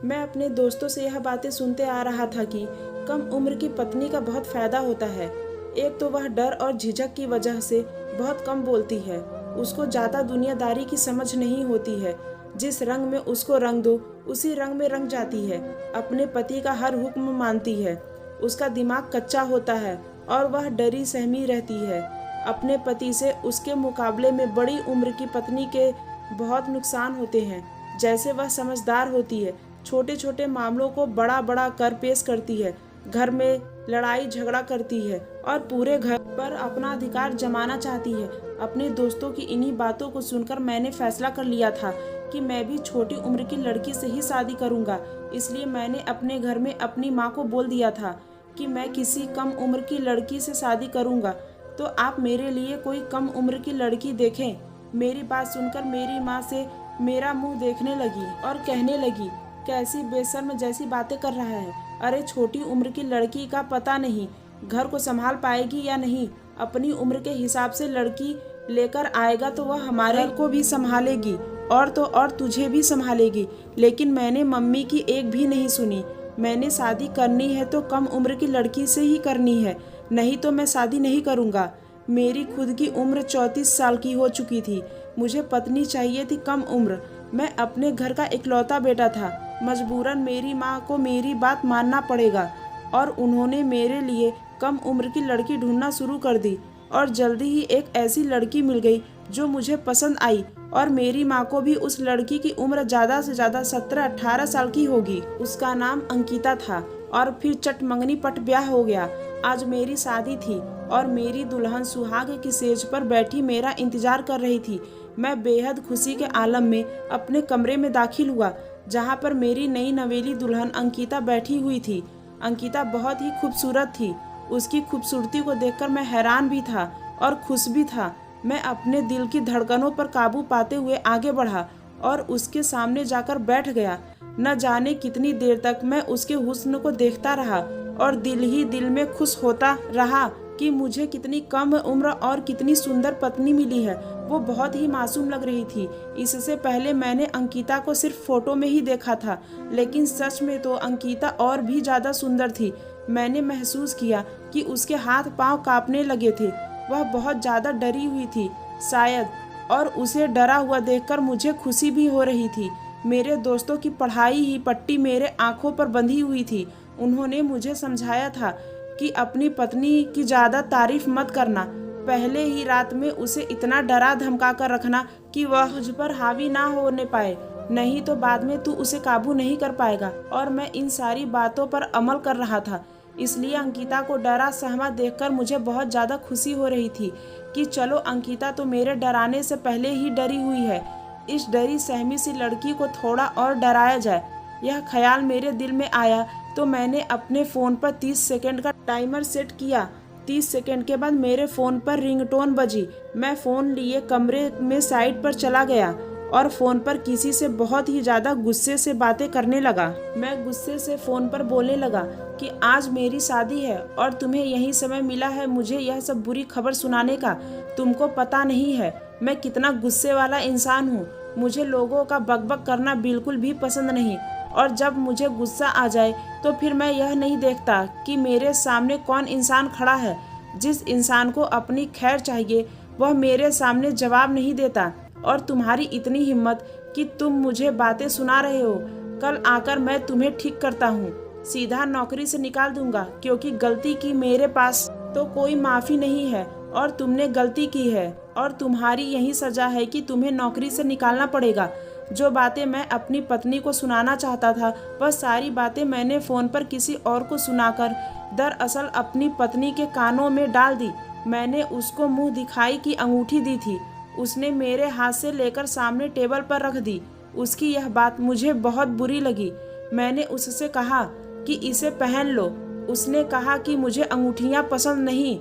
मैं अपने दोस्तों से यह बातें सुनते आ रहा था कि कम उम्र की पत्नी का बहुत फायदा होता है। एक तो वह डर और झिझक की वजह से बहुत कम बोलती है। उसको ज़्यादा दुनियादारी की समझ नहीं होती है। जिस रंग में उसको रंग दो उसी रंग में रंग जाती है। अपने पति का हर हुक्म मानती है। उसका दिमाग कच्चा होता है और वह डरी सहमी रहती है। अपने पति से उसके मुकाबले में बड़ी उम्र की पत्नी के बहुत नुकसान होते हैं। जैसे वह समझदार होती है, छोटे छोटे मामलों को बड़ा बड़ा कर पेश करती है, घर में लड़ाई झगड़ा करती है और पूरे घर पर अपना अधिकार जमाना चाहती है। अपने दोस्तों की इन्हीं बातों को सुनकर मैंने फैसला कर लिया था कि मैं भी छोटी उम्र की लड़की से ही शादी करूंगा। इसलिए मैंने अपने घर में अपनी माँ को बोल दिया था कि मैं किसी कम उम्र की लड़की से शादी करूंगा, तो आप मेरे लिए कोई कम उम्र की लड़की देखें। मेरी बात सुनकर मेरी माँ से मेरा मुंह देखने लगी और कहने लगी, कैसी बेशर्म जैसी बातें कर रहा है। अरे छोटी उम्र की लड़की का पता नहीं घर को संभाल पाएगी या नहीं। अपनी उम्र के हिसाब से लड़की लेकर आएगा तो वह हमारे को भी संभालेगी और तो और तुझे भी संभालेगी। लेकिन मैंने मम्मी की एक भी नहीं सुनी। मैंने शादी करनी है तो कम उम्र की लड़की से ही करनी है, नहीं तो मैं शादी नहीं करूँगा। मेरी खुद की उम्र 34 साल की हो चुकी थी। मुझे पत्नी चाहिए थी कम उम्र। मैं अपने घर का इकलौता बेटा था। मजबूरन मेरी माँ को मेरी बात मानना पड़ेगा और उन्होंने मेरे लिए कम उम्र की लड़की ढूंढना शुरू कर दी और जल्दी ही एक ऐसी लड़की मिल गई जो मुझे पसंद आई। और मेरी माँ को भी उस लड़की की उम्र ज़्यादा से ज़्यादा 17-18 साल की होगी। उसका नाम अंकिता था और फिर चट मंगनी पट ब्याह हो गया। आज मेरी शादी थी और मेरी दुल्हन सुहाग की सेज पर बैठी मेरा इंतजार कर रही थी। मैं बेहद खुशी के आलम में अपने कमरे में दाखिल हुआ जहाँ पर मेरी नई नवेली दुल्हन अंकिता बैठी हुई थी। अंकिता बहुत ही खूबसूरत थी। उसकी खूबसूरती को देखकर मैं हैरान भी था और खुश भी था। मैं अपने दिल की धड़कनों पर काबू पाते हुए आगे बढ़ा और उसके सामने जाकर बैठ गया। न जाने कितनी देर तक मैं उसके हुस्न को देखता रहा और दिल ही दिल में खुश होता रहा कि मुझे कितनी कम उम्र और कितनी सुंदर पत्नी मिली है। वो बहुत ही मासूम लग रही थी। इससे पहले मैंने अंकिता को सिर्फ फोटो में ही देखा था, लेकिन सच में तो अंकिता और भी ज़्यादा सुंदर थी। मैंने महसूस किया कि उसके हाथ पांव कांपने लगे थे। वह बहुत ज़्यादा डरी हुई थी शायद, और उसे डरा हुआ देखकर मुझे खुशी भी हो रही थी। मेरे दोस्तों की पढ़ाई ही पट्टी मेरे आंखों पर बंधी हुई थी। उन्होंने मुझे समझाया था कि अपनी पत्नी की ज़्यादा तारीफ मत करना। पहले ही रात में उसे इतना डरा धमका कर रखना कि वह तुझ पर हावी ना होने पाए, नहीं तो बाद में तू उसे काबू नहीं कर पाएगा। और मैं इन सारी बातों पर अमल कर रहा था। इसलिए अंकिता को डरा सहमा देखकर मुझे बहुत ज़्यादा खुशी हो रही थी कि चलो अंकिता तो मेरे डराने से पहले ही डरी हुई है। इस डरी सहमी सी लड़की को थोड़ा और डराया जाए, यह ख्याल मेरे दिल में आया तो मैंने अपने फ़ोन पर 30 सेकंड का टाइमर सेट किया। 30 सेकंड के बाद मेरे फ़ोन पर रिंगटोन बजी। मैं फ़ोन लिए कमरे में साइड पर चला गया और फ़ोन पर किसी से बहुत ही ज़्यादा गुस्से से बातें करने लगा। मैं गुस्से से फ़ोन पर बोलने लगा कि आज मेरी शादी है और तुम्हें यही समय मिला है मुझे यह सब बुरी खबर सुनाने का। तुमको पता नहीं है मैं कितना गुस्से वाला इंसान हूँ। मुझे लोगों का बकबक करना बिल्कुल भी पसंद नहीं, और जब मुझे गुस्सा आ जाए तो फिर मैं यह नहीं देखता कि मेरे सामने कौन इंसान खड़ा है। जिस इंसान को अपनी खैर चाहिए वह मेरे सामने जवाब नहीं देता। और तुम्हारी इतनी हिम्मत कि तुम मुझे बातें सुना रहे हो। कल आकर मैं तुम्हें ठीक करता हूँ, सीधा नौकरी से निकाल दूंगा, क्योंकि गलती की मेरे पास तो कोई माफ़ी नहीं है और तुमने गलती की है और तुम्हारी यही सज़ा है कि तुम्हें नौकरी से निकालना पड़ेगा। जो बातें मैं अपनी पत्नी को सुनाना चाहता था वह सारी बातें मैंने फ़ोन पर किसी और को सुनाकर दरअसल अपनी पत्नी के कानों में डाल दी। मैंने उसको मुँह दिखाई की अंगूठी दी थी। उसने मेरे हाथ से लेकर सामने टेबल पर रख दी। उसकी यह बात मुझे बहुत बुरी लगी। मैंने उससे कहा कि इसे पहन लो। उसने कहा कि मुझे अंगूठियाँ पसंद नहीं।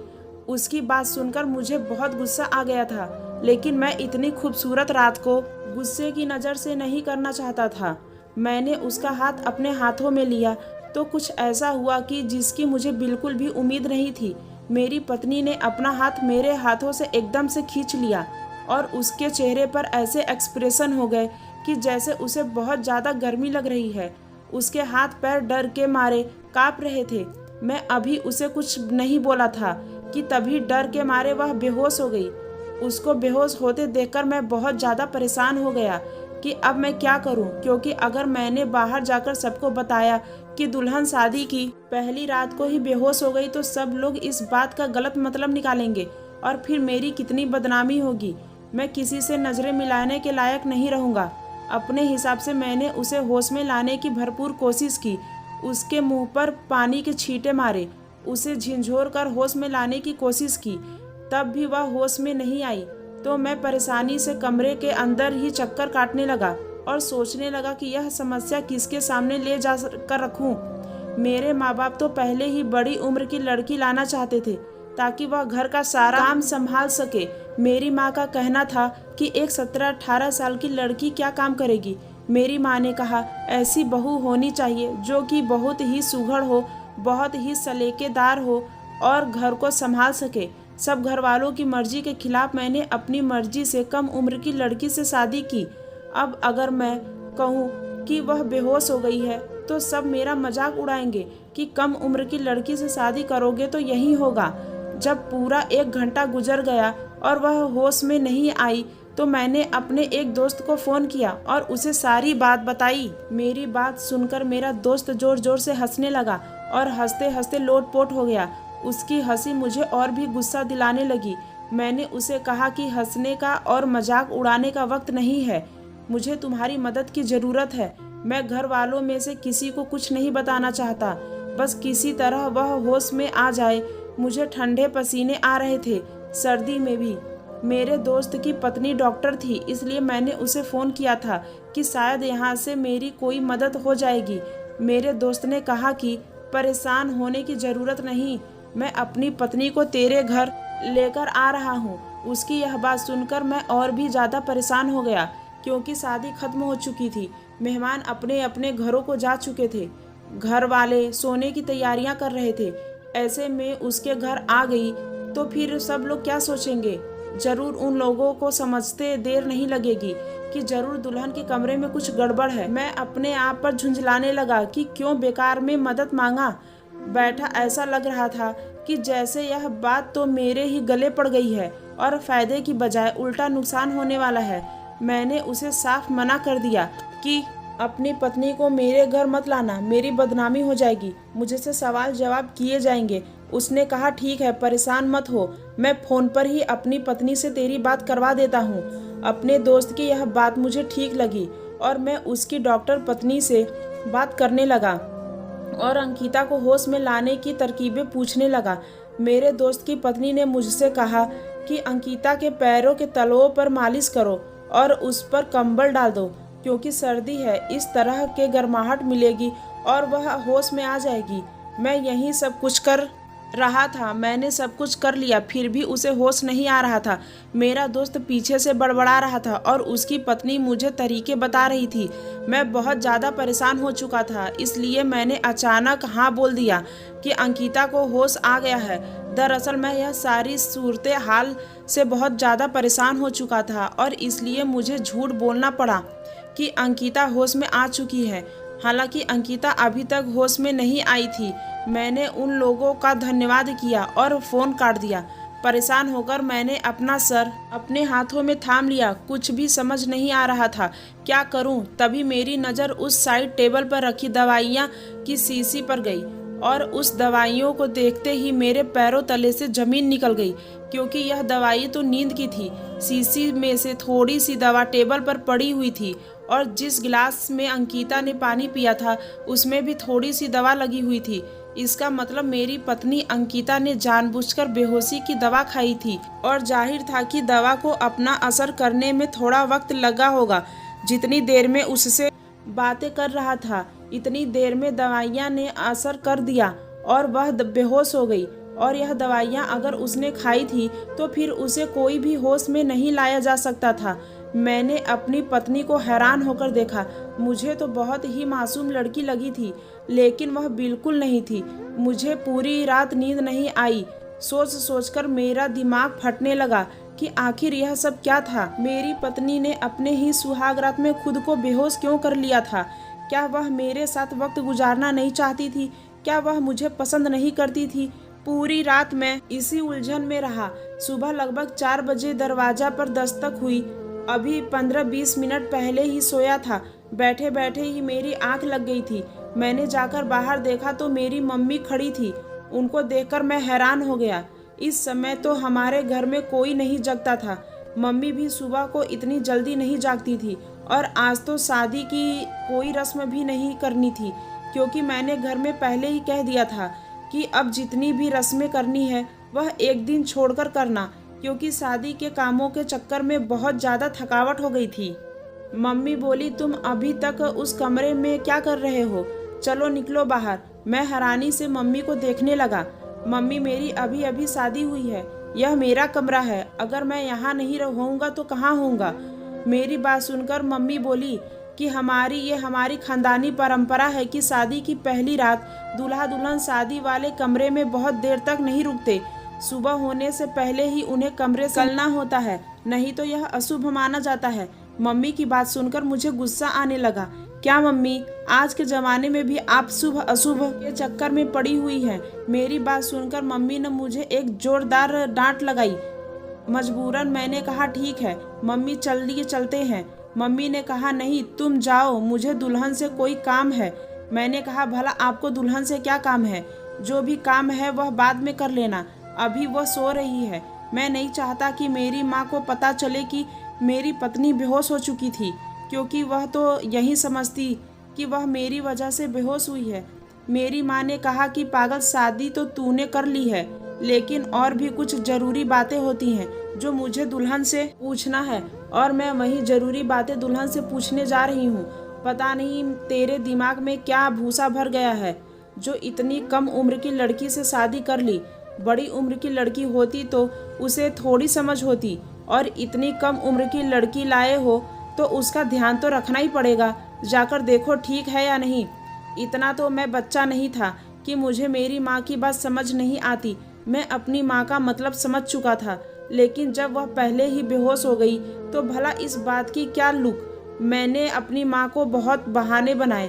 उसकी बात सुनकर मुझे बहुत गुस्सा आ गया था, लेकिन मैं इतनी खूबसूरत रात को गुस्से की नज़र से नहीं करना चाहता था। मैंने उसका हाथ अपने हाथों में लिया तो कुछ ऐसा हुआ कि जिसकी मुझे बिल्कुल भी उम्मीद नहीं थी। मेरी पत्नी ने अपना हाथ मेरे हाथों से एकदम से खींच लिया और उसके चेहरे पर ऐसे एक्सप्रेशन हो गए कि जैसे उसे बहुत ज़्यादा गर्मी लग रही है। उसके हाथ पैर डर के मारे कांप रहे थे। मैं अभी उसे कुछ नहीं बोला था कि तभी डर के मारे वह बेहोश हो गई। उसको बेहोश होते देखकर मैं बहुत ज़्यादा परेशान हो गया कि अब मैं क्या करूं, क्योंकि अगर मैंने बाहर जाकर सबको बताया कि दुल्हन शादी की पहली रात को ही बेहोश हो गई तो सब लोग इस बात का गलत मतलब निकालेंगे और फिर मेरी कितनी बदनामी होगी। मैं किसी से नज़रें मिलाने के लायक नहीं रहूँगा। अपने हिसाब से मैंने उसे होश में लाने की भरपूर कोशिश की। उसके मुंह पर पानी के छींटे मारे, उसे झिंझोर कर होश में लाने की कोशिश की, तब भी वह होश में नहीं आई। तो मैं परेशानी से कमरे के अंदर ही चक्कर काटने लगा और सोचने लगा कि यह समस्या किसके सामने ले जा कर रखूं। मेरे माँ बाप तो पहले ही बड़ी उम्र की लड़की लाना चाहते थे ताकि वह घर का सारा काम संभाल सके। मेरी माँ का कहना था कि एक 17-18 साल की लड़की क्या काम करेगी। मेरी माँ ने कहा ऐसी बहू होनी चाहिए जो कि बहुत ही सुघड़ हो, बहुत ही सलीकेदार हो और घर को संभाल सके। सब घर वालों की मर्जी के खिलाफ मैंने अपनी मर्जी से कम उम्र की लड़की से शादी की। अब अगर मैं कहूँ कि वह बेहोश हो गई है तो सब मेरा मजाक उड़ाएंगे कि कम उम्र की लड़की से शादी करोगे तो यही होगा। जब पूरा 1 घंटा गुजर गया और वह होश में नहीं आई तो मैंने अपने एक दोस्त को फ़ोन किया और उसे सारी बात बताई। मेरी बात सुनकर मेरा दोस्त जोर जोर से हंसने लगा और हंसते हंसते लोटपोट हो गया। उसकी हंसी मुझे और भी गुस्सा दिलाने लगी। मैंने उसे कहा कि हंसने का और मजाक उड़ाने का वक्त नहीं है, मुझे तुम्हारी मदद की ज़रूरत है। मैं घर वालों में से किसी को कुछ नहीं बताना चाहता, बस किसी तरह वह होश में आ जाए। मुझे ठंडे पसीने आ रहे थे, सर्दी में भी। मेरे दोस्त की पत्नी डॉक्टर थी, इसलिए मैंने उसे फ़ोन किया था कि शायद यहाँ से मेरी कोई मदद हो जाएगी। मेरे दोस्त ने कहा कि परेशान होने की ज़रूरत नहीं, मैं अपनी पत्नी को तेरे घर लेकर आ रहा हूँ। उसकी यह बात सुनकर मैं और भी ज़्यादा परेशान हो गया, क्योंकि शादी खत्म हो चुकी थी। मेहमान अपने अपने घरों को जा चुके थे, घर वाले सोने की तैयारियां कर रहे थे। ऐसे में उसके घर आ गई तो फिर सब लोग क्या सोचेंगे। जरूर उन लोगों को समझते देर नहीं लगेगी कि जरूर दुल्हन के कमरे में कुछ गड़बड़ है। मैं अपने आप पर झुंझलाने लगा कि क्यों बेकार में मदद मांगा बैठा। ऐसा लग रहा था कि जैसे यह बात तो मेरे ही गले पड़ गई है और फायदे की बजाय उल्टा नुकसान होने वाला है। मैंने उसे साफ मना कर दिया कि अपनी पत्नी को मेरे घर मत लाना, मेरी बदनामी हो जाएगी, मुझसे सवाल जवाब किए जाएंगे। उसने कहा ठीक है, परेशान मत हो, मैं फ़ोन पर ही अपनी पत्नी से तेरी बात करवा देता हूँ। अपने दोस्त की यह बात मुझे ठीक लगी और मैं उसकी डॉक्टर पत्नी से बात करने लगा और अंकिता को होश में लाने की तरकीबें पूछने लगा। मेरे दोस्त की पत्नी ने मुझसे कहा कि अंकिता के पैरों के तलवों पर मालिश करो और उस पर कंबल डाल दो, क्योंकि सर्दी है, इस तरह के गर्माहट मिलेगी और वह होश में आ जाएगी। मैं यही सब कुछ कर रहा था, मैंने सब कुछ कर लिया, फिर भी उसे होश नहीं आ रहा था। मेरा दोस्त पीछे से बड़बड़ा रहा था और उसकी पत्नी मुझे तरीके बता रही थी। मैं बहुत ज़्यादा परेशान हो चुका था, इसलिए मैंने अचानक हाँ बोल दिया कि अंकिता को होश आ गया है। दरअसल मैं यह सारी सूरत हाल से बहुत ज़्यादा परेशान हो चुका था और इसलिए मुझे झूठ बोलना पड़ा कि अंकिता होश में आ चुकी है। हालांकि अंकिता अभी तक होश में नहीं आई थी। मैंने उन लोगों का धन्यवाद किया और फ़ोन काट दिया। परेशान होकर मैंने अपना सर अपने हाथों में थाम लिया। कुछ भी समझ नहीं आ रहा था क्या करूं। तभी मेरी नज़र उस साइड टेबल पर रखी दवाइयां की शीशी पर गई और उस दवाइयों को देखते ही मेरे पैरों तले से ज़मीन निकल गई, क्योंकि यह दवाई तो नींद की थी। शीशी में से थोड़ी सी दवा टेबल पर पड़ी हुई थी और जिस गिलास में अंकिता ने पानी पिया था उसमें भी थोड़ी सी दवा लगी हुई थी। इसका मतलब मेरी पत्नी अंकिता ने जानबूझकर बेहोशी की दवा खाई थी और जाहिर था कि दवा को अपना असर करने में थोड़ा वक्त लगा होगा। जितनी देर में उससे बातें कर रहा था इतनी देर में दवाइयाँ ने असर कर दिया और वह बेहोश हो गई। और यह दवाइयाँ अगर उसने खाई थी तो फिर उसे कोई भी होश में नहीं लाया जा सकता था। मैंने अपनी पत्नी को हैरान होकर देखा। मुझे तो बहुत ही मासूम लड़की लगी थी, लेकिन वह बिल्कुल नहीं थी। मुझे पूरी रात नींद नहीं आई। सोच सोचकर मेरा दिमाग फटने लगा कि आखिर यह सब क्या था। मेरी पत्नी ने अपने ही सुहाग रात में खुद को बेहोश क्यों कर लिया था। क्या वह मेरे साथ वक्त गुजारना नहीं चाहती थी? क्या वह मुझे पसंद नहीं करती थी? पूरी रात मैं इसी उलझन में रहा। सुबह लगभग 4 बजे दरवाजा पर दस्तक हुई। अभी 15-20 मिनट पहले ही सोया था। बैठे बैठे ही मेरी आंख लग गई थी। मैंने जाकर बाहर देखा तो मेरी मम्मी खड़ी थी। उनको देखकर मैं हैरान हो गया। इस समय तो हमारे घर में कोई नहीं जगता था। मम्मी भी सुबह को इतनी जल्दी नहीं जागती थी और आज तो शादी की कोई रस्म भी नहीं करनी थी, क्योंकि मैंने घर में पहले ही कह दिया था कि अब जितनी भी रस्में करनी है वह एक दिन छोड़कर करना, क्योंकि शादी के कामों के चक्कर में बहुत ज़्यादा थकावट हो गई थी। मम्मी बोली, तुम अभी तक उस कमरे में क्या कर रहे हो? चलो निकलो बाहर। मैं हैरानी से मम्मी को देखने लगा। मम्मी, मेरी अभी अभी शादी हुई है। यह मेरा कमरा है। अगर मैं यहाँ नहीं रहूँगा तो कहाँ होऊंगा? मेरी बात सुनकर मम्मी बोली कि हमारी खानदानी परंपरा है कि शादी की पहली रात दूल्हा दुल्हन शादी वाले कमरे में बहुत देर तक नहीं रुकते। सुबह होने से पहले ही उन्हें कमरे से निकलना होता है, नहीं तो यह अशुभ माना जाता है। मम्मी की बात सुनकर मुझे गुस्सा आने लगा। क्या मम्मी, आज के ज़माने में भी आप शुभ अशुभ के चक्कर में पड़ी हुई हैं? मेरी बात सुनकर मम्मी ने मुझे एक जोरदार डांट लगाई। मजबूरन मैंने कहा, ठीक है मम्मी, चलिए चलते हैं। मम्मी ने कहा, नहीं तुम जाओ, मुझे दुल्हन से कोई काम है। मैंने कहा, भला आपको दुल्हन से क्या काम है? जो भी काम है वह बाद में कर लेना, अभी वह सो रही है। मैं नहीं चाहता कि मेरी माँ को पता चले कि मेरी पत्नी बेहोश हो चुकी थी, क्योंकि वह तो यही समझती कि वह मेरी वजह से बेहोश हुई है। मेरी माँ ने कहा कि पागल, शादी तो तूने कर ली है, लेकिन और भी कुछ ज़रूरी बातें होती हैं जो मुझे दुल्हन से पूछना है, और मैं वही ज़रूरी बातें दुल्हन से पूछने जा रही हूँ। पता नहीं तेरे दिमाग में क्या भूसा भर गया है जो इतनी कम उम्र की लड़की से शादी कर ली। बड़ी उम्र की लड़की होती तो उसे थोड़ी समझ होती, और इतनी कम उम्र की लड़की लाए हो तो उसका ध्यान तो रखना ही पड़ेगा। जाकर देखो ठीक है या नहीं। इतना तो मैं बच्चा नहीं था कि मुझे मेरी माँ की बात समझ नहीं आती। मैं अपनी माँ का मतलब समझ चुका था, लेकिन जब वह पहले ही बेहोश हो गई तो भला इस बात की क्या लुक। मैंने अपनी माँ को बहुत बहाने बनाए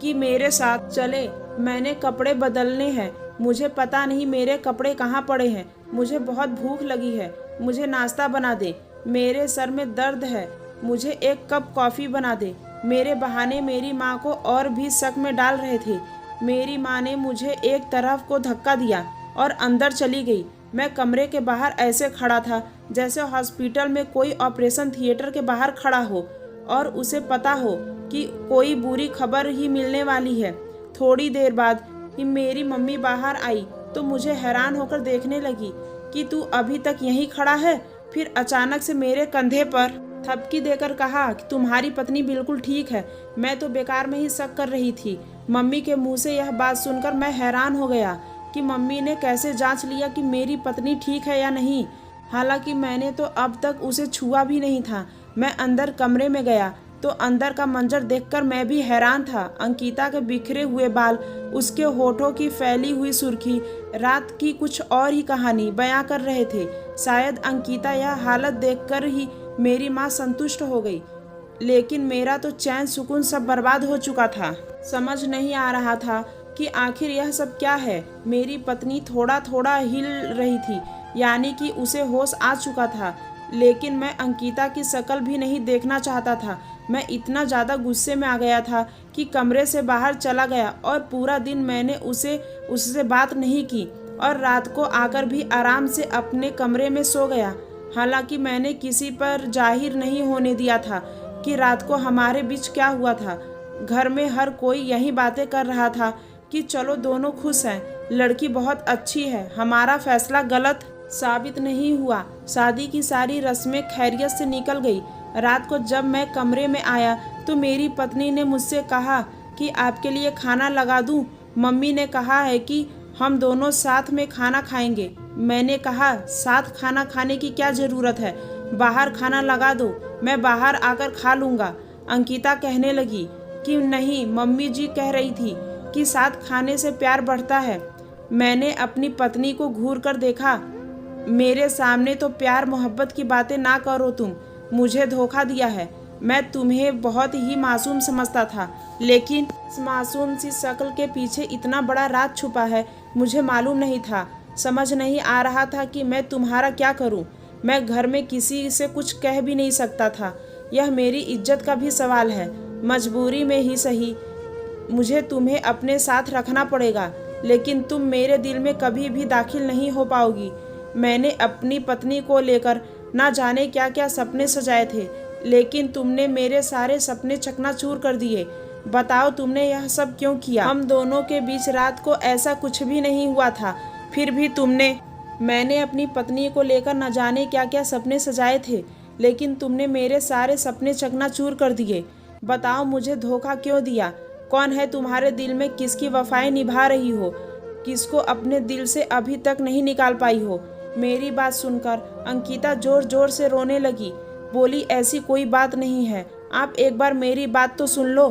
कि मेरे साथ चले। मैंने कपड़े बदलने हैं, मुझे पता नहीं मेरे कपड़े कहाँ पड़े हैं। मुझे बहुत भूख लगी है, मुझे नाश्ता बना दे। मेरे सर में दर्द है, मुझे एक कप कॉफ़ी बना दे। मेरे बहाने मेरी माँ को और भी शक में डाल रहे थे। मेरी माँ ने मुझे एक तरफ को धक्का दिया और अंदर चली गई। मैं कमरे के बाहर ऐसे खड़ा था जैसे हॉस्पिटल में कोई ऑपरेशन थिएटर के बाहर खड़ा हो और उसे पता हो कि कोई बुरी खबर ही मिलने वाली है। थोड़ी देर बाद ही मेरी मम्मी बाहर आई तो मुझे हैरान होकर देखने लगी कि तू अभी तक यहीं खड़ा है। फिर अचानक से मेरे कंधे पर थपकी देकर कहा कि तुम्हारी पत्नी बिल्कुल ठीक है। मैं तो बेकार में ही शक कर रही थी। मम्मी के मुंह से यह बात सुनकर मैं हैरान हो गया कि मम्मी ने कैसे जांच लिया कि मेरी पत्नी ठीक है या नहीं। हालांकि मैंने तो अब तक उसे छुआ भी नहीं था। मैं अंदर कमरे में गया तो अंदर का मंजर देखकर मैं भी हैरान था। अंकिता के बिखरे हुए बाल, उसके होठों की फैली हुई सुर्खी रात की कुछ और ही कहानी बयां कर रहे थे। शायद अंकिता यह हालत देखकर ही मेरी माँ संतुष्ट हो गई, लेकिन मेरा तो चैन सुकून सब बर्बाद हो चुका था। समझ नहीं आ रहा था कि आखिर यह सब क्या है। मेरी पत्नी थोड़ा थोड़ा हिल रही थी, यानी कि उसे होश आ चुका था, लेकिन मैं अंकिता की शक्ल भी नहीं देखना चाहता था। मैं इतना ज़्यादा गुस्से में आ गया था कि कमरे से बाहर चला गया और पूरा दिन मैंने उससे बात नहीं की और रात को आकर भी आराम से अपने कमरे में सो गया। हालांकि मैंने किसी पर जाहिर नहीं होने दिया था कि रात को हमारे बीच क्या हुआ था। घर में हर कोई यही बातें कर रहा था कि चलो दोनों खुश हैं, लड़की बहुत अच्छी है, हमारा फैसला गलत साबित नहीं हुआ। शादी की सारी रस्में खैरियत से निकल गई। रात को जब मैं कमरे में आया तो मेरी पत्नी ने मुझसे कहा कि आपके लिए खाना लगा दूं। मम्मी ने कहा है कि हम दोनों साथ में खाना खाएंगे। मैंने कहा, साथ खाना खाने की क्या ज़रूरत है, बाहर खाना लगा दो, मैं बाहर आकर खा लूँगा। अंकिता कहने लगी कि नहीं, मम्मी जी कह रही थी कि साथ खाने से प्यार बढ़ता है। मैंने अपनी पत्नी को घूर कर देखा। मेरे सामने तो प्यार मोहब्बत की बातें ना करो, तुम मुझे धोखा दिया है। मैं तुम्हें बहुत ही मासूम समझता था, लेकिन इस मासूम सी शक्ल के पीछे इतना बड़ा राज छुपा है, मुझे मालूम नहीं था। समझ नहीं आ रहा था कि मैं तुम्हारा क्या करूं। मैं घर में किसी से कुछ कह भी नहीं सकता था। यह मेरी इज्जत का भी सवाल है। मजबूरी में ही सही, मुझे तुम्हें अपने साथ रखना पड़ेगा, लेकिन तुम मेरे दिल में कभी भी दाखिल नहीं हो पाओगी। मैंने अपनी पत्नी को लेकर ना जाने क्या क्या सपने सजाए थे, लेकिन तुमने मेरे सारे सपने चकनाचूर कर दिए। बताओ तुमने यह सब क्यों किया? हम दोनों के बीच रात को ऐसा कुछ भी नहीं हुआ था, फिर भी मैंने अपनी पत्नी को लेकर न जाने क्या क्या सपने सजाए थे, लेकिन तुमने मेरे सारे सपने चकनाचूर कर दिए। बताओ मुझे धोखा क्यों दिया? कौन है तुम्हारे दिल में, किसकी वफाएं निभा रही हो, किसको अपने दिल से अभी तक नहीं निकाल पाई हो? मेरी बात सुनकर अंकिता जोर जोर से रोने लगी। बोली, ऐसी कोई बात नहीं है, आप एक बार मेरी बात तो सुन लो।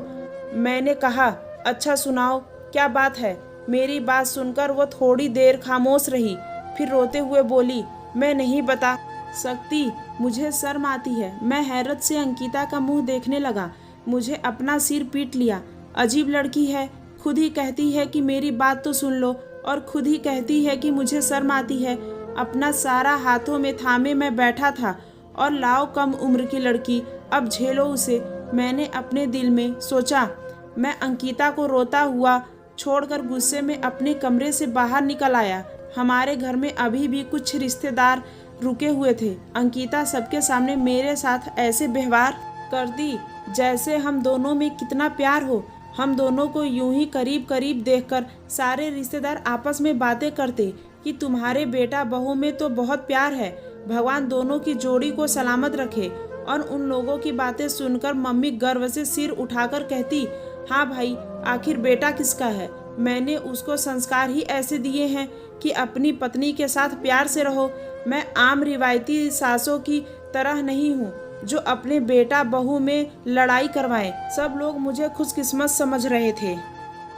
मैंने कहा, अच्छा सुनाओ, क्या बात है? मेरी बात सुनकर वो थोड़ी देर खामोश रही, फिर रोते हुए बोली, मैं नहीं बता सकती, मुझे शर्म आती है। मैं हैरत से अंकिता का मुंह देखने लगा। मुझे अपना सिर पीट लिया। अजीब लड़की है, खुद ही कहती है कि मेरी बात तो सुन लो, और खुद ही कहती है कि मुझे शर्म आती है। अपना सारा हाथों में थामे मैं बैठा था, और लाओ कम उम्र की लड़की, अब झेलो उसे। मैंने अपने दिल में सोचा। मैं अंकिता को रोता हुआ छोड़कर गुस्से में अपने कमरे से बाहर निकल आया। हमारे घर में अभी भी कुछ रिश्तेदार रुके हुए थे। अंकिता सबके सामने मेरे साथ ऐसे व्यवहार करती जैसे हम दोनों में कितना प्यार हो। हम दोनों को यूं ही करीब करीब देखकर सारे रिश्तेदार आपस में बातें करते कि तुम्हारे बेटा बहू में तो बहुत प्यार है, भगवान दोनों की जोड़ी को सलामत रखे। और उन लोगों की बातें सुनकर मम्मी गर्व से सिर उठाकर कहती, हाँ भाई, आखिर बेटा किसका है? मैंने उसको संस्कार ही ऐसे दिए हैं कि अपनी पत्नी के साथ प्यार से रहो। मैं आम रिवायती सासों की तरह नहीं हूँ जो अपने बेटा बहू में लड़ाई करवाएं। सब लोग मुझे खुशकिस्मत समझ रहे थे,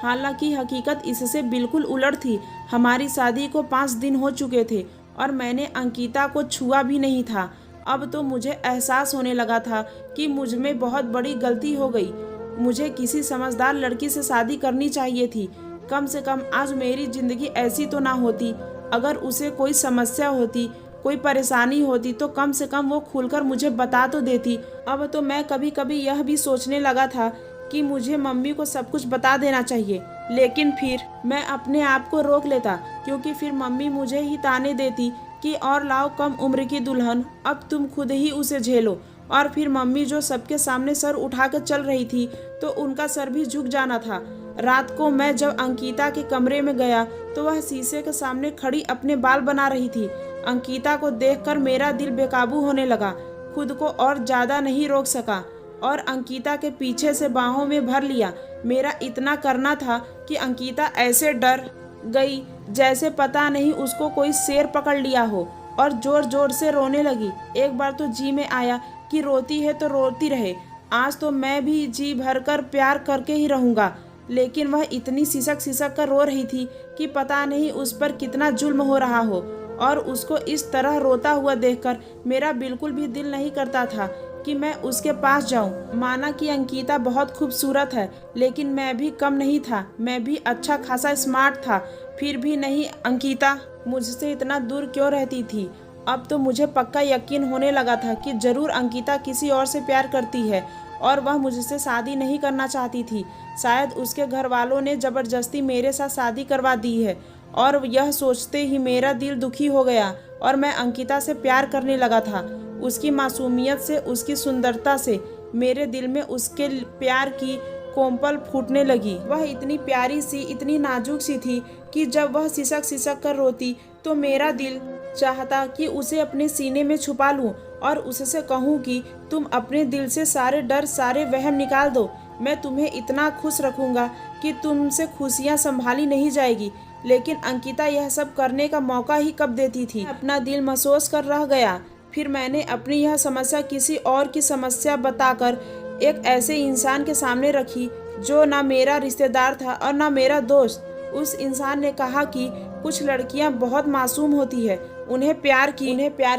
हालांकि हकीकत इससे बिल्कुल उलट थी। हमारी शादी को 5 दिन हो चुके थे और मैंने अंकिता को छुआ भी नहीं था। अब तो मुझे एहसास होने लगा था कि मुझ में बहुत बड़ी गलती हो गई। मुझे किसी समझदार लड़की से शादी करनी चाहिए थी। कम से कम आज मेरी जिंदगी ऐसी तो ना होती। अगर उसे कोई समस्या होती, कोई परेशानी होती, तो कम से कम वो खुलकर मुझे बता तो देती। अब तो मैं कभी कभी यह भी सोचने लगा था कि मुझे मम्मी को सब कुछ बता देना चाहिए, लेकिन फिर मैं अपने आप को रोक लेता, क्योंकि फिर मम्मी मुझे ही ताने देती कि और लाओ कम उम्र की दुल्हन, अब तुम खुद ही उसे झेलो। और फिर मम्मी जो सबके सामने सर उठाकर चल रही थी, तो उनका सर भी झुक जाना था। रात को मैं जब अंकिता के कमरे में गया तो वह शीशे के सामने खड़ी अपने बाल बना रही थी। अंकिता को देखकर मेरा दिल बेकाबू होने लगा। खुद को और ज्यादा नहीं रोक सका और अंकिता के पीछे से बाहों में भर लिया। मेरा इतना करना था कि अंकिता ऐसे डर गई जैसे पता नहीं उसको कोई शेर पकड़ लिया हो, और जोर जोर से रोने लगी। एक बार तो जी में आया कि रोती है तो रोती रहे, आज तो मैं भी जी भरकर प्यार करके ही रहूंगा। लेकिन वह इतनी सिसक सिसक कर रो रही थी कि पता नहीं उस पर कितना जुल्म हो रहा हो, और उसको इस तरह रोता हुआ देखकर मेरा बिल्कुल भी दिल नहीं करता था कि मैं उसके पास जाऊं। माना कि अंकिता बहुत खूबसूरत है, लेकिन मैं भी कम नहीं था। मैं भी अच्छा खासा स्मार्ट था, फिर भी नहीं, अंकिता मुझसे इतना दूर क्यों रहती थी? अब तो मुझे पक्का यकीन होने लगा था कि जरूर अंकिता किसी और से प्यार करती है और वह मुझसे शादी नहीं करना चाहती थी। शायद उसके घर वालों ने जबरदस्ती मेरे साथ शादी करवा दी है, और यह सोचते ही मेरा दिल दुखी हो गया और मैं अंकिता से प्यार करने लगा था। उसकी मासूमियत से, उसकी सुंदरता से मेरे दिल में उसके प्यार की कोमपल फूटने लगी। वह इतनी प्यारी सी, इतनी नाजुक सी थी कि जब वह सिसक सिसक कर रोती तो मेरा दिल चाहता कि उसे अपने सीने में छुपा लूं और उससे कहूं कि तुम अपने दिल से सारे डर, सारे वहम निकाल दो। मैं तुम्हें इतना खुश रखूंगा कि तुमसे खुशियां संभाली नहीं जाएगी। लेकिन अंकिता यह सब करने का मौका ही कब देती थी। अपना दिल महसूस कर रह गया। फिर मैंने अपनी यह समस्या किसी और की समस्या बताकर एक ऐसे इंसान के सामने रखी जो ना मेरा रिश्तेदार था और ना मेरा दोस्त। उस इंसान ने कहा कि कुछ लड़कियां बहुत मासूम होती है, उन्हें प्यार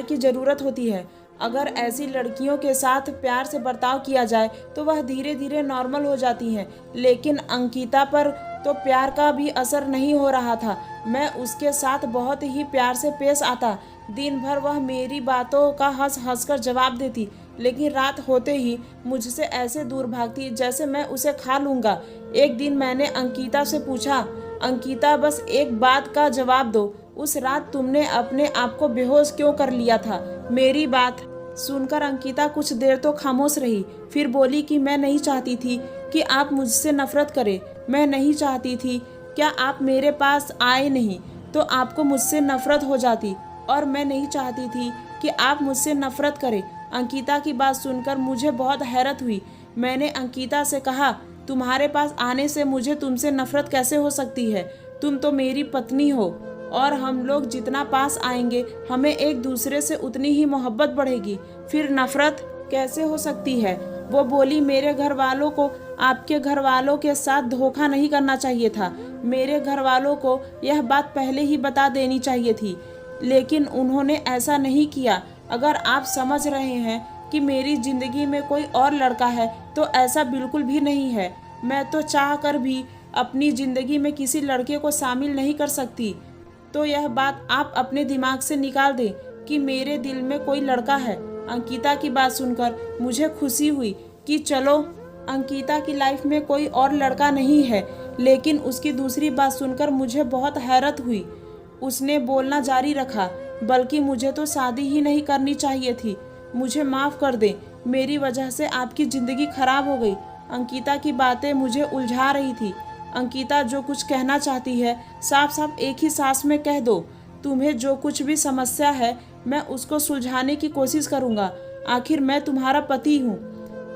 की जरूरत होती है। अगर ऐसी लड़कियों के साथ प्यार से बर्ताव किया जाए तो वह धीरे धीरे नॉर्मल हो जाती हैं। लेकिन अंकिता पर तो प्यार का भी असर नहीं हो रहा था। मैं उसके साथ बहुत ही प्यार से पेश आता। दिन भर वह मेरी बातों का हंस हंस कर जवाब देती, लेकिन रात होते ही मुझसे ऐसे दूर भागती जैसे मैं उसे खा लूँगा। एक दिन मैंने अंकिता से पूछा, अंकिता बस एक बात का जवाब दो, उस रात तुमने अपने आप को बेहोश क्यों कर लिया था? मेरी बात सुनकर अंकिता कुछ देर तो खामोश रही, फिर बोली कि मैं नहीं चाहती थी कि आप मुझसे नफरत करें। मैं नहीं चाहती थी। क्या आप मेरे पास आए नहीं तो आपको मुझसे नफरत हो जाती, और मैं नहीं चाहती थी कि आप मुझसे नफरत करें। अंकिता की बात सुनकर मुझे बहुत हैरत हुई। मैंने अंकिता से कहा, तुम्हारे पास आने से मुझे तुमसे नफरत कैसे हो सकती है? तुम तो मेरी पत्नी हो, और हम लोग जितना पास आएंगे हमें एक दूसरे से उतनी ही मोहब्बत बढ़ेगी। फिर नफरत कैसे हो सकती है? वो बोली, मेरे घर वालों को आपके घर वालों के साथ धोखा नहीं करना चाहिए था। मेरे घर वालों को यह बात पहले ही बता देनी चाहिए थी, लेकिन उन्होंने ऐसा नहीं किया। अगर आप समझ रहे हैं कि मेरी ज़िंदगी में कोई और लड़का है तो ऐसा बिल्कुल भी नहीं है। मैं तो चाह कर भी अपनी ज़िंदगी में किसी लड़के को शामिल नहीं कर सकती। तो यह बात आप अपने दिमाग से निकाल दें कि मेरे दिल में कोई लड़का है। अंकिता की बात सुनकर मुझे खुशी हुई कि चलो, अंकिता की लाइफ में कोई और लड़का नहीं है। लेकिन उसकी दूसरी बात सुनकर मुझे बहुत हैरत हुई। उसने बोलना जारी रखा, बल्कि मुझे तो शादी ही नहीं करनी चाहिए थी। मुझे माफ़ कर दें, मेरी वजह से आपकी ज़िंदगी खराब हो गई। अंकिता की बातें मुझे उलझा रही थी। अंकिता जो कुछ कहना चाहती है साफ साफ एक ही सांस में कह दो। तुम्हें जो कुछ भी समस्या है मैं उसको सुलझाने की कोशिश करूँगा। आखिर मैं तुम्हारा पति हूँ।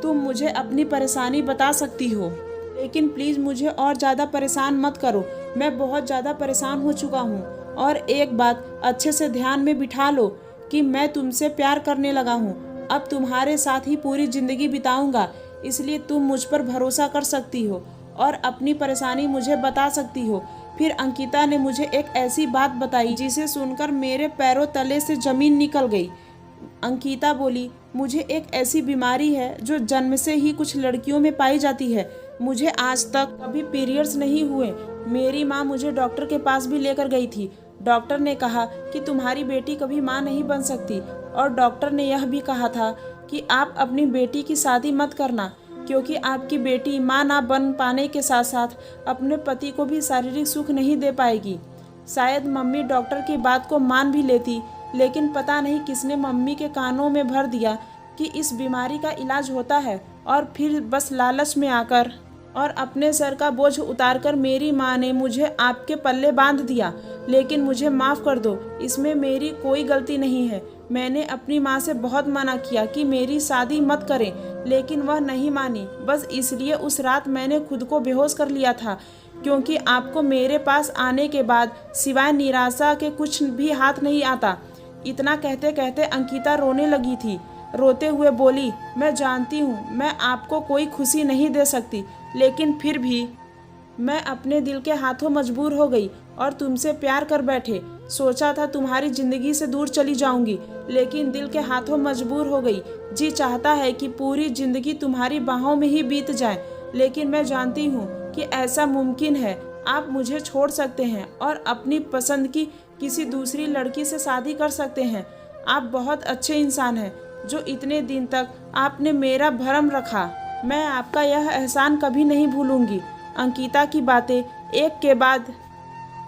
तुम मुझे अपनी परेशानी बता सकती हो, लेकिन प्लीज़ मुझे और ज़्यादा परेशान मत करो। मैं बहुत ज़्यादा परेशान हो चुका हूँ। और एक बात अच्छे से ध्यान में बिठा लो कि मैं तुमसे प्यार करने लगा हूँ। अब तुम्हारे साथ ही पूरी ज़िंदगी बिताऊंगा, इसलिए तुम मुझ पर भरोसा कर सकती हो और अपनी परेशानी मुझे बता सकती हो। फिर अंकिता ने मुझे एक ऐसी बात बताई जिसे सुनकर मेरे पैरों तले से ज़मीन निकल गई। अंकिता बोली, मुझे एक ऐसी बीमारी है जो जन्म से ही कुछ लड़कियों में पाई जाती है। मुझे आज तक कभी पीरियड्स नहीं हुए। मेरी माँ मुझे डॉक्टर के पास भी लेकर गई थी। डॉक्टर ने कहा कि तुम्हारी बेटी कभी माँ नहीं बन सकती, और डॉक्टर ने यह भी कहा था कि आप अपनी बेटी की शादी मत करना, क्योंकि आपकी बेटी माँ ना बन पाने के साथ साथ अपने पति को भी शारीरिक सुख नहीं दे पाएगी। शायद मम्मी डॉक्टर की बात को मान भी लेती, लेकिन पता नहीं किसने मम्मी के कानों में भर दिया कि इस बीमारी का इलाज होता है, और फिर बस लालच में आकर और अपने सर का बोझ उतारकर मेरी माँ ने मुझे आपके पल्ले बांध दिया। लेकिन मुझे माफ़ कर दो, इसमें मेरी कोई गलती नहीं है। मैंने अपनी माँ से बहुत मना किया कि मेरी शादी मत करें, लेकिन वह नहीं मानी। बस इसलिए उस रात मैंने खुद को बेहोश कर लिया था, क्योंकि आपको मेरे पास आने के बाद सिवाय निराशा के कुछ भी हाथ नहीं आता। इतना कहते कहते अंकिता रोने लगी थी। रोते हुए बोली, मैं जानती हूँ मैं आपको कोई खुशी नहीं दे सकती, लेकिन फिर भी मैं अपने दिल के हाथों मजबूर हो गई और तुमसे प्यार कर बैठे। सोचा था तुम्हारी ज़िंदगी से दूर चली जाऊंगी, लेकिन दिल के हाथों मजबूर हो गई। जी चाहता है कि पूरी ज़िंदगी तुम्हारी बाहों में ही बीत जाए, लेकिन मैं जानती हूँ कि ऐसा मुमकिन है। आप मुझे छोड़ सकते हैं और अपनी पसंद की किसी दूसरी लड़की से शादी कर सकते हैं। आप बहुत अच्छे इंसान हैं, जो इतने दिन तक आपने मेरा भरम रखा। मैं आपका यह एहसान कभी नहीं भूलूंगी। अंकिता की बातें एक के बाद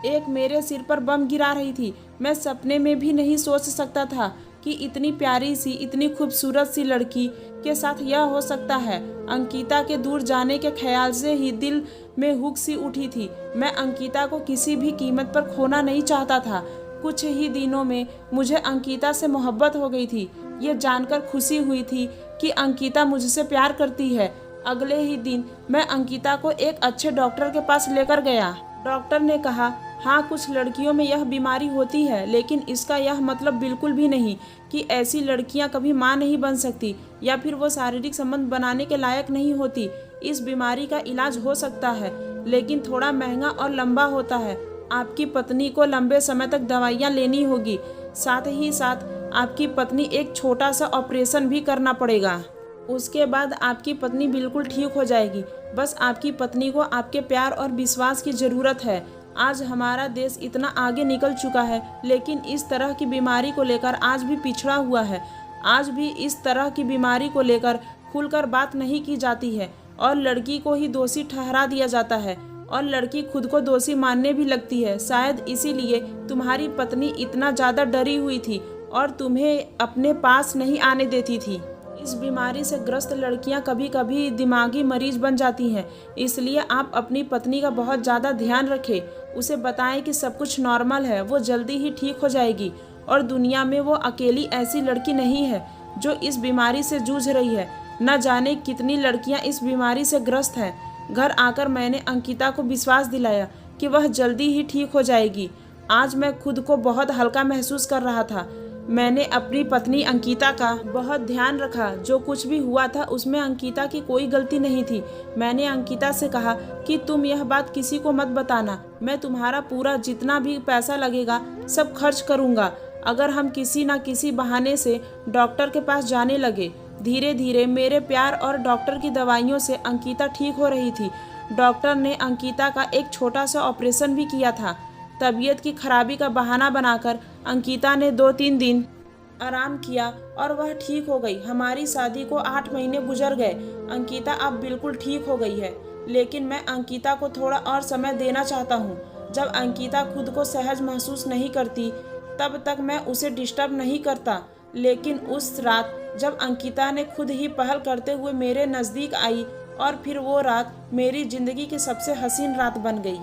एक मेरे सिर पर बम गिरा रही थी। मैं सपने में भी नहीं सोच सकता था कि इतनी प्यारी सी, इतनी खूबसूरत सी लड़की के साथ यह हो सकता है। अंकिता के दूर जाने के ख्याल से ही दिल में हुक सी उठी थी। मैं अंकिता को किसी भी कीमत पर खोना नहीं चाहता था। कुछ ही दिनों में मुझे अंकिता से मोहब्बत हो गई थी। ये जानकर खुशी हुई थी कि अंकिता मुझसे प्यार करती है। अगले ही दिन मैं अंकिता को एक अच्छे डॉक्टर के पास लेकर गया। डॉक्टर ने कहा, हाँ कुछ लड़कियों में यह बीमारी होती है, लेकिन इसका यह मतलब बिल्कुल भी नहीं कि ऐसी लड़कियां कभी माँ नहीं बन सकती या फिर वो शारीरिक संबंध बनाने के लायक नहीं होती। इस बीमारी का इलाज हो सकता है, लेकिन थोड़ा महंगा और लंबा होता है। आपकी पत्नी को लंबे समय तक दवाइयाँ लेनी होगी। साथ ही साथ आपकी पत्नी एक छोटा सा ऑपरेशन भी करना पड़ेगा। उसके बाद आपकी पत्नी बिल्कुल ठीक हो जाएगी। बस आपकी पत्नी को आपके प्यार और विश्वास की ज़रूरत है। आज हमारा देश इतना आगे निकल चुका है, लेकिन इस तरह की बीमारी को लेकर आज भी पिछड़ा हुआ है। आज भी इस तरह की बीमारी को लेकर खुलकर बात नहीं की जाती है और लड़की को ही दोषी ठहरा दिया जाता है और लड़की खुद को दोषी मानने भी लगती है। शायद इसीलिए तुम्हारी पत्नी इतना ज़्यादा डरी हुई थी और तुम्हें अपने पास नहीं आने देती थी। इस बीमारी से ग्रस्त लड़कियां कभी कभी दिमागी मरीज बन जाती हैं, इसलिए आप अपनी पत्नी का बहुत ज़्यादा ध्यान रखें। उसे बताएं कि सब कुछ नॉर्मल है, वो जल्दी ही ठीक हो जाएगी और दुनिया में वो अकेली ऐसी लड़की नहीं है जो इस बीमारी से जूझ रही है। न जाने कितनी लड़कियां इस बीमारी से ग्रस्त हैं। घर आकर मैंने अंकिता को विश्वास दिलाया कि वह जल्दी ही ठीक हो जाएगी। आज मैं खुद को बहुत हल्का महसूस कर रहा था। मैंने अपनी पत्नी अंकिता का बहुत ध्यान रखा। जो कुछ भी हुआ था उसमें अंकिता की कोई गलती नहीं थी। मैंने अंकिता से कहा कि तुम यह बात किसी को मत बताना। मैं तुम्हारा पूरा जितना भी पैसा लगेगा सब खर्च करूँगा। अगर हम किसी न किसी बहाने से डॉक्टर के पास जाने लगे। धीरे धीरे मेरे प्यार और डॉक्टर की दवाइयों से अंकिता ठीक हो रही थी। डॉक्टर ने अंकिता का एक छोटा सा ऑपरेशन भी किया था। तबीयत की खराबी का बहाना बनाकर अंकिता ने 2-3 दिन आराम किया और वह ठीक हो गई। हमारी शादी को 8 महीने गुजर गए। अंकिता अब बिल्कुल ठीक हो गई है, लेकिन मैं अंकिता को थोड़ा और समय देना चाहता हूँ। जब अंकिता खुद को सहज महसूस नहीं करती तब तक मैं उसे डिस्टर्ब नहीं करता। लेकिन उस रात जब अंकिता ने खुद ही पहल करते हुए मेरे नज़दीक आई और फिर वो रात मेरी ज़िंदगी की सबसे हसीन रात बन गई।